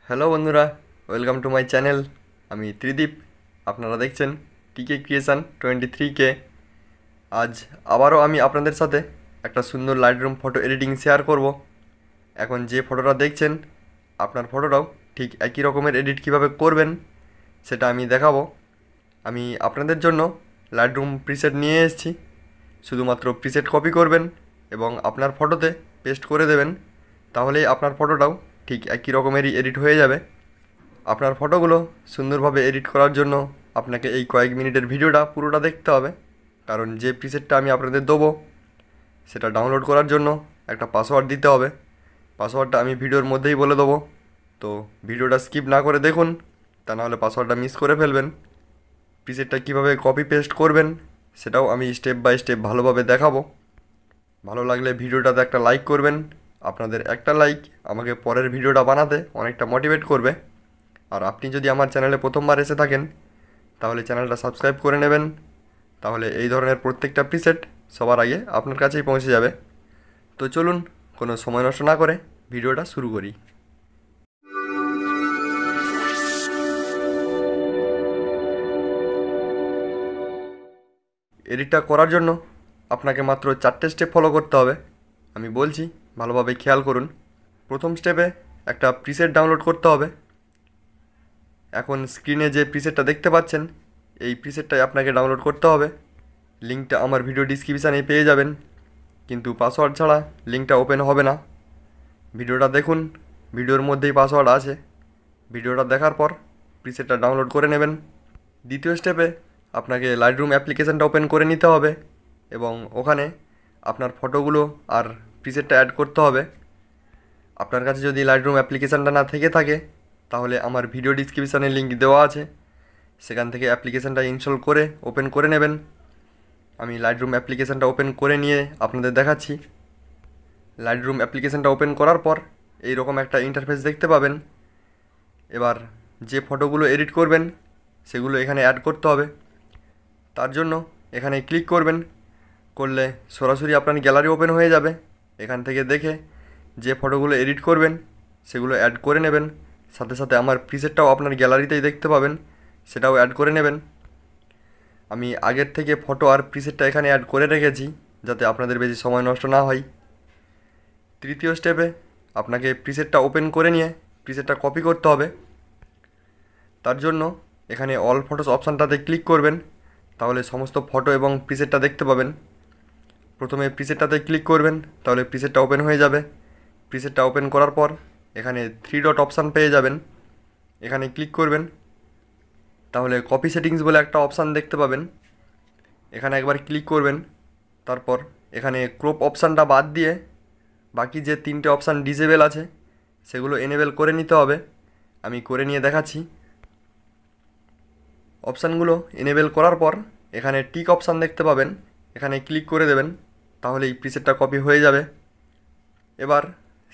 Hello বন্ধুরা, welcome to my channel. আমি ত্রিদীপ, আপনারা দেখছেন টিকে ক্রিয়েশন 23K। আজ আবারও আমি আপনাদের সাথে একটা সুন্দর লাইটরুম ফটো এডিটিং শেয়ার করব। এখন যে ফটোটা দেখছেন, আপনার ফটোটাও ঠিক একই রকমের এডিট কিভাবে করবেন সেটা আমি দেখাবো। আমি আপনাদের জন্য লাইটরুম প্রিসেট নিয়ে এসেছি। শুধুমাত্র প্রিসেট কপি করবেন এবং আপনার ফটোতে পেস্ট করে দেবেন, তাহলেই আপনার ফটোটাও ঠিক একই রকমেরই এডিট হয়ে যাবে। আপনার ফটোগুলো সুন্দরভাবে এডিট করার জন্য আপনাকে এই কয়েক মিনিটের ভিডিওটা পুরোটা দেখতে হবে, কারণ যে প্রিসেটটা আমি আপনাদের দেবো সেটা ডাউনলোড করার জন্য একটা পাসওয়ার্ড দিতে হবে। পাসওয়ার্ডটা আমি ভিডিওর মধ্যেই বলে দেবো, তো ভিডিওটা স্কিপ না করে দেখুন, তা নাহলে পাসওয়ার্ডটা মিস করে ফেলবেন। প্রিসেটটা কীভাবে কপি পেস্ট করবেন সেটাও আমি স্টেপ বাই স্টেপ ভালোভাবে দেখাবো। ভালো লাগলে ভিডিওটাতে একটা লাইক করবেন। আপনাদের একটা লাইক আমাকে পরের ভিডিওটা বানাতে অনেকটা মোটিভেট করবে। আর আপনি যদি আমার চ্যানেলে প্রথমবার এসে থাকেন তাহলে চ্যানেলটা সাবস্ক্রাইব করে নেবেন, তাহলে এই ধরনের প্রত্যেকটা প্রিসেট সবার আগে আপনার কাছেই পৌঁছে যাবে। তো চলুন, কোনো সময় নষ্ট না করে ভিডিওটা শুরু করি। এডিটটা করার জন্য আপনাকে মাত্র 4টে স্টেপ ফলো করতে হবে। আমি বলছি, ভালোভাবে খেয়াল করুন। প্রথম স্টেপে একটা প্রিসেট ডাউনলোড করতে হবে। এখন স্ক্রিনে যে প্রিসেটটা দেখতে পাচ্ছেন, এই প্রিসেটটাই আপনাকে ডাউনলোড করতে হবে। লিঙ্কটা আমার ভিডিও ডিসক্রিপশানে পেয়ে যাবেন, কিন্তু পাসওয়ার্ড ছাড়া লিঙ্কটা ওপেন হবে না। ভিডিওটা দেখুন, ভিডিওর মধ্যেই পাসওয়ার্ড আছে। ভিডিওটা দেখার পর প্রিসেটটা ডাউনলোড করে নেবেন। দ্বিতীয় স্টেপে আপনাকে লাইটরুম অ্যাপ্লিকেশানটা ওপেন করে নিতে হবে এবং ওখানে আপনার ফটোগুলো আর প্রিসেটটা অ্যাড করতে হবে। আপনার কাছে যদি লাইটরুম অ্যাপ্লিকেশানটা না থেকে থাকে তাহলে আমার ভিডিও ডিসক্রিপশানে লিঙ্ক দেওয়া আছে, সেখান থেকে অ্যাপ্লিকেশানটা ইনস্টল করে ওপেন করে নেবেন। আমি লাইটরুম অ্যাপ্লিকেশানটা ওপেন করে নিয়ে আপনাদের দেখাচ্ছি। লাইটরুম অ্যাপ্লিকেশানটা ওপেন করার পর এই রকম একটা ইন্টারফেস দেখতে পাবেন। এবার যে ফটোগুলো এডিট করবেন সেগুলো এখানে অ্যাড করতে হবে। তার জন্য এখানে ক্লিক করবেন, করলে সরাসরি আপনার গ্যালারি ওপেন হয়ে যাবে। এখান থেকে দেখে যে ফটোগুলো এডিট করবেন সেগুলো অ্যাড করে নেবেন। সাথে সাথে আমার প্রিসেটটাও আপনার গ্যালারিতেই দেখতে পাবেন, সেটাও অ্যাড করে নেবেন। আমি আগের থেকে ফটো আর প্রিসেটটা এখানে অ্যাড করে রেখেছি, যাতে আপনাদের বেশি সময় নষ্ট না হয়। তৃতীয় স্টেপে আপনাকে প্রিসেটটা ওপেন করে নিয়ে প্রিসেটটা কপি করতে হবে। তার জন্য এখানে অল ফটোস অপশানটাতে ক্লিক করবেন, তাহলে সমস্ত ফটো এবং প্রিসেটটা দেখতে পাবেন। প্রথমে প্রিসেটটাতে ক্লিক করবেন, তাহলে প্রিসেটটা ওপেন হয়ে যাবে। প্রিসেটটা ওপেন করার পর এখানে 3 ডট অপশান পেয়ে যাবেন, এখানে ক্লিক করবেন, তাহলে কপি সেটিংস বলে একটা অপশান দেখতে পাবেন। এখানে একবার ক্লিক করবেন, তারপর এখানে ক্রপ অপশানটা বাদ দিয়ে বাকি যে 3টে অপশান ডিসেবল আছে সেগুলো এনেবেল করে নিতে হবে। আমি করে নিয়ে দেখাচ্ছি। অপশানগুলো এনেবেল করার পর এখানে টিক অপশান দেখতে পাবেন, এখানে ক্লিক করে দেবেন, তাহলে এই প্রিসেটটা কপি হয়ে যাবে। এবার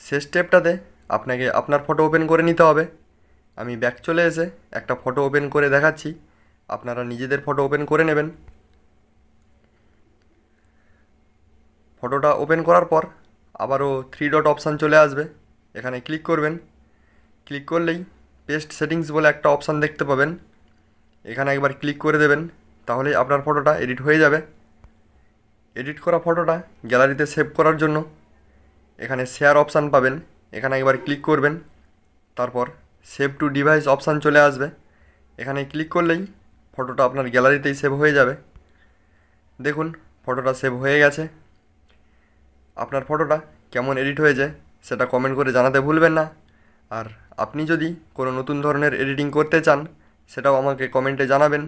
শেষ স্টেপটাতে আপনাকে আপনার ফটো ওপেন করে নিতে হবে। আমি ব্যাক চলে এসে একটা ফটো ওপেন করে দেখাচ্ছি, আপনারা নিজেদের ফটো ওপেন করে নেবেন। ফটোটা ওপেন করার পর আবারও 3 ডট অপশান চলে আসবে, এখানে ক্লিক করবেন। ক্লিক করলেই পেস্ট সেটিংস বলে একটা অপশান দেখতে পাবেন, এখানে একবার ক্লিক করে দেবেন, তাহলেই আপনার ফটোটা এডিট হয়ে যাবে। এডিট করা ফটোটা গ্যালারিতে সেভ করার জন্য এখানে শেয়ার অপশান পাবেন, এখানে একবার ক্লিক করবেন, তারপর সেভ টু ডিভাইস অপশান চলে আসবে, এখানে ক্লিক করলেই ফটোটা আপনার গ্যালারিতেই সেভ হয়ে যাবে। দেখুন, ফটোটা সেভ হয়ে গেছে। আপনার ফটোটা কেমন এডিট হয়েছে সেটা কমেন্ট করে জানাতে ভুলবেন না। আর আপনি যদি কোনো নতুন ধরনের এডিটিং করতে চান সেটাও আমাকে কমেন্টে জানাবেন,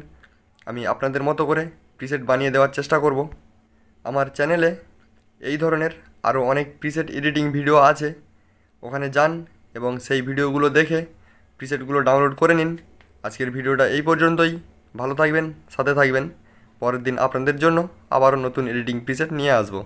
আমি আপনাদের মতো করে প্রিসেট বানিয়ে দেওয়ার চেষ্টা করব। আমার চ্যানেলে এই ধরনের আরও অনেক প্রিসেট এডিটিং ভিডিও আছে, ওখানে যান এবং সেই ভিডিওগুলো দেখে প্রিসেটগুলো ডাউনলোড করে নিন। আজকের ভিডিওটা এই পর্যন্তই। ভালো থাকবেন, সাথে থাকবেন। পরের দিন আপনাদের জন্য আবারও নতুন এডিটিং প্রিসেট নিয়ে আসবো।